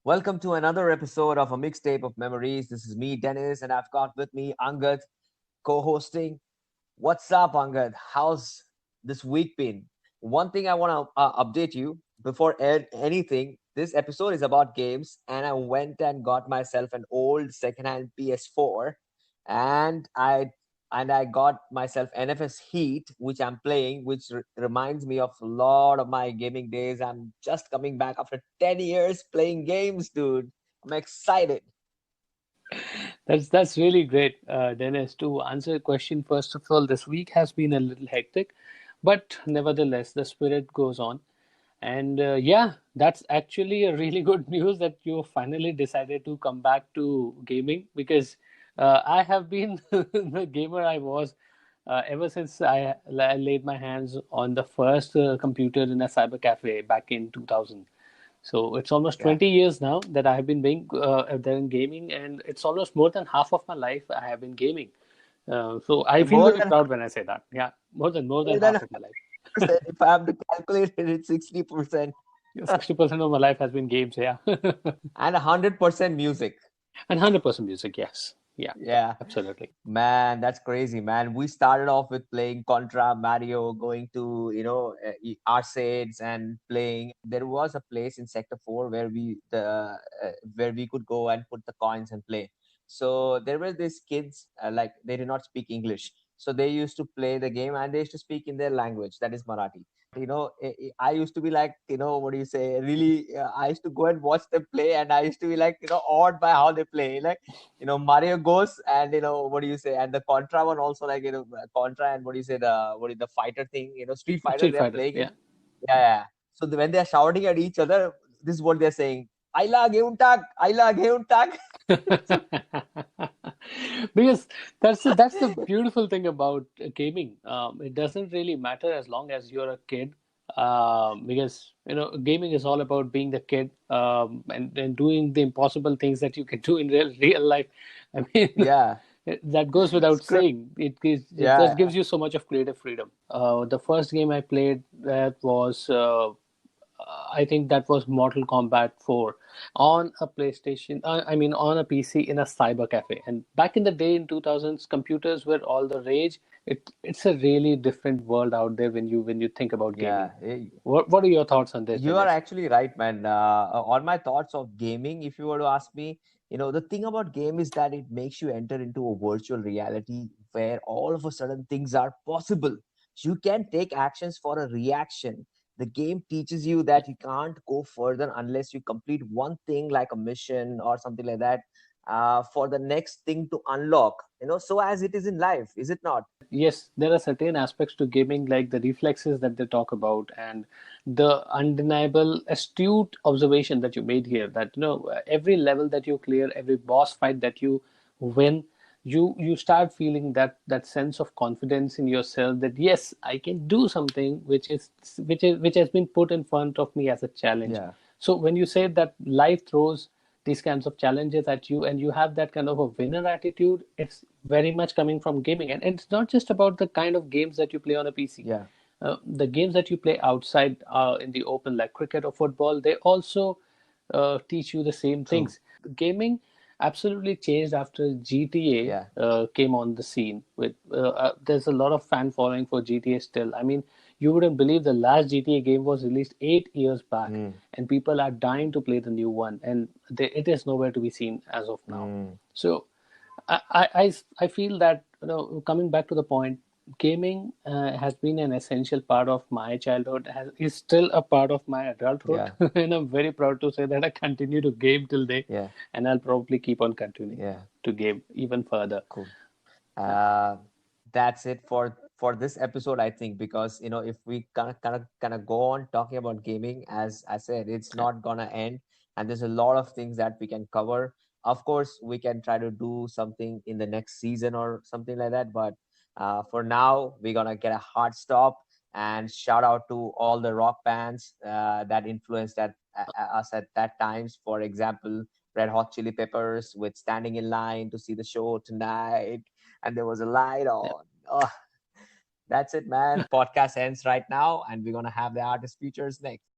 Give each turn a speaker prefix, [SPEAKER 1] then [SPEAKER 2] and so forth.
[SPEAKER 1] Welcome to another episode of a mixtape of memories. This is me, Dennis, and I've got with me Angad co-hosting. What's up, Angad? How's this week been? One thing I want to update you before anything. This episode is about games, and I went and got myself an old secondhand PS4, and I got myself NFS Heat, which I'm playing, which reminds me of a lot of my gaming days. I'm just coming back after 10 years playing games, dude. I'm excited.
[SPEAKER 2] That's really great, Dennis. To answer your question, first of all, this week has been a little hectic, but nevertheless, the spirit goes on. And yeah, that's actually a really good news that you finally decided to come back to gaming because I have been the gamer I was ever since I laid my hands on the first computer in a cyber cafe back in 2000. So it's almost
[SPEAKER 1] Yeah.
[SPEAKER 2] 20 years now that I have been being there in gaming, and it's almost more than half of my life I have been gaming. So I feel
[SPEAKER 1] More
[SPEAKER 2] very
[SPEAKER 1] than
[SPEAKER 2] proud when I say that. Yeah, more than
[SPEAKER 1] more than
[SPEAKER 2] half of my life.
[SPEAKER 1] 100%. If I have to calculate it, it's 60%.
[SPEAKER 2] Yeah, 60% of my life has been games. Yeah,
[SPEAKER 1] And 100% music.
[SPEAKER 2] and 100% music. Yes, yeah,
[SPEAKER 1] Yeah.
[SPEAKER 2] absolutely.
[SPEAKER 1] Man, that's crazy, man. We started off with playing Contra, Mario, going to, arcades and playing. There was a place in Sector 4 where we could go and put the coins and play. So there were these kids, like they did not speak English. So they used to play the game and they used to speak in their language, that is Marathi. I used to be like, what do you say, really, I used to go and watch them play, and I used to be like, awed by how they play. Like, Mario goes, and what do you say, and the Contra one also, like, Contra, and what do you say, the fighter thing, Street Fighter,
[SPEAKER 2] Street
[SPEAKER 1] they're
[SPEAKER 2] Fighter.
[SPEAKER 1] playing it.
[SPEAKER 2] Yeah.
[SPEAKER 1] Yeah, yeah. So when they're shouting at each other, this is what they're saying: Aila Geuntak, Aila Geuntak.
[SPEAKER 2] Because that's the beautiful thing about gaming. It doesn't really matter as long as you're a kid. Because gaming is all about being the kid, and doing the impossible things that you can do in real life. I mean,
[SPEAKER 1] Yeah.
[SPEAKER 2] that goes without
[SPEAKER 1] Script.
[SPEAKER 2] saying. It just
[SPEAKER 1] Yeah.
[SPEAKER 2] gives you so much of creative freedom. The first game I played that was I think that was Mortal Kombat 4 on a PlayStation. I mean, on a PC in a cyber cafe. And back in the day in 2000s, computers were all the rage. It's a really different world out there when you think about gaming.
[SPEAKER 1] Yeah.
[SPEAKER 2] What are your thoughts on this,
[SPEAKER 1] You are
[SPEAKER 2] Dinesh?
[SPEAKER 1] actually right, man. On my thoughts of gaming, if you were to ask me, the thing about game is that it makes you enter into a virtual reality where all of a sudden things are possible. You can take actions for a reaction. The game teaches you that you can't go further unless you complete one thing like a mission or something like that, for the next thing to unlock. So as it is in life, is it not?
[SPEAKER 2] Yes, there are certain aspects to gaming, like the reflexes that they talk about, and the undeniable astute observation that you made here. That every level that you clear, every boss fight that you win, you start feeling that sense of confidence in yourself. That yes, I can do something which has been put in front of me as a challenge.
[SPEAKER 1] Yeah.
[SPEAKER 2] So when you say that life throws these kinds of challenges at you and you have that kind of a winner attitude, it's very much coming from gaming. And it's not just about the kind of games that you play on a PC.
[SPEAKER 1] Yeah.
[SPEAKER 2] The games that you play outside in the open, like cricket or football, they also teach you the same
[SPEAKER 1] True.
[SPEAKER 2] things. Gaming absolutely changed after
[SPEAKER 1] Yeah.
[SPEAKER 2] GTA came on the scene. There's a lot of fan following for GTA still. I mean, you wouldn't believe the last GTA game was released 8 years back,
[SPEAKER 1] Mm.
[SPEAKER 2] and people are dying to play the new one, and it is nowhere to be seen as of now.
[SPEAKER 1] Mm.
[SPEAKER 2] So I feel that coming back to the point, gaming has been an essential part of my childhood, is still a part of my adulthood,
[SPEAKER 1] Yeah.
[SPEAKER 2] and I'm very proud to say that I continue to game till day,
[SPEAKER 1] Yeah.
[SPEAKER 2] and I'll probably keep on continuing
[SPEAKER 1] Yeah.
[SPEAKER 2] to game even further.
[SPEAKER 1] Cool. uh, that's it for this episode, I think, because if we kind of go on talking about gaming, as I said, it's not gonna end, and there's a lot of things that we can cover. Of course, we can try to do something in the next season or something like that, but for now, we're gonna get a hard stop. And shout out to all the rock bands that influenced us at that times. For example, Red Hot Chili Peppers with Standing in Line to See the Show Tonight, and there was a light on. Oh, that's it, man. Podcast ends right now, and we're gonna have the artist features next.